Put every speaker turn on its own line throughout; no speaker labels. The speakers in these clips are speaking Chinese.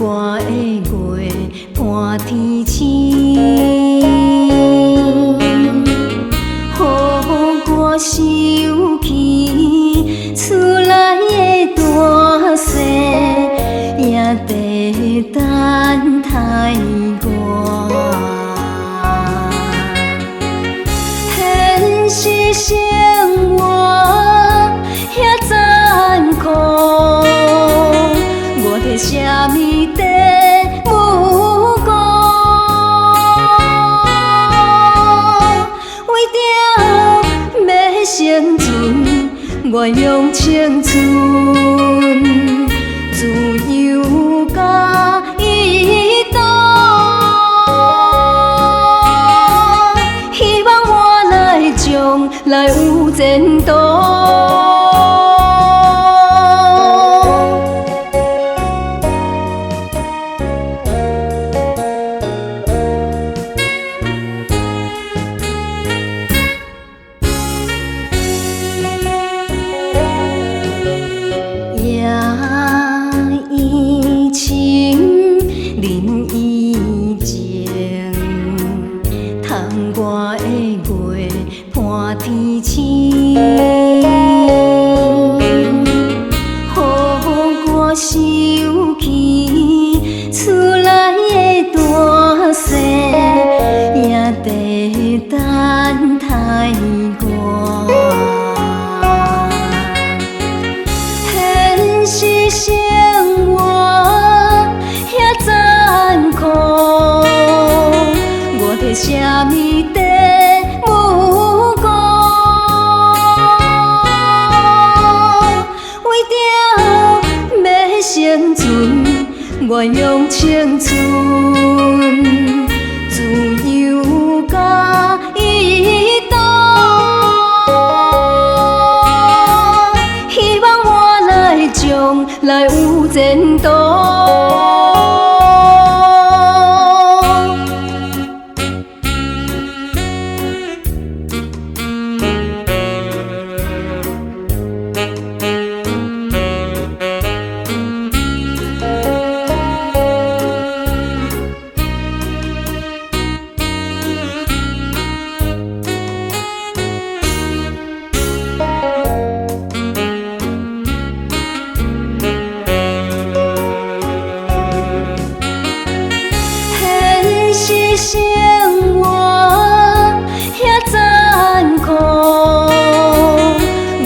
我的月伴天星，予我想起厝内的大细，也在等待我。现实生活遐残酷，我在啥物地无辜？为着要生存，我用青春自由甲移动，希望我来将来有前途。以前人以前，窗外的月伴天星，予我想起厝内的大细，也在等待我。现实生活遐残酷，我在啥物地无辜？为着要生存，我用青春自由甲移动。将来有前途。生活遐残酷，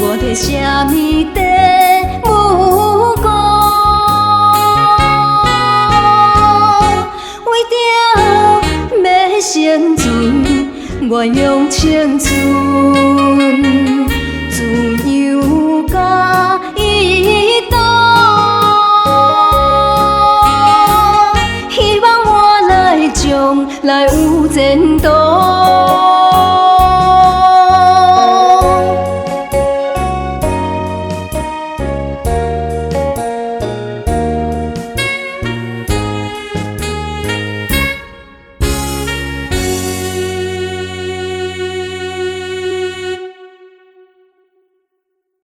我在啥物地无辜？为着要生存，我用青春自由甲移动。将来有前途。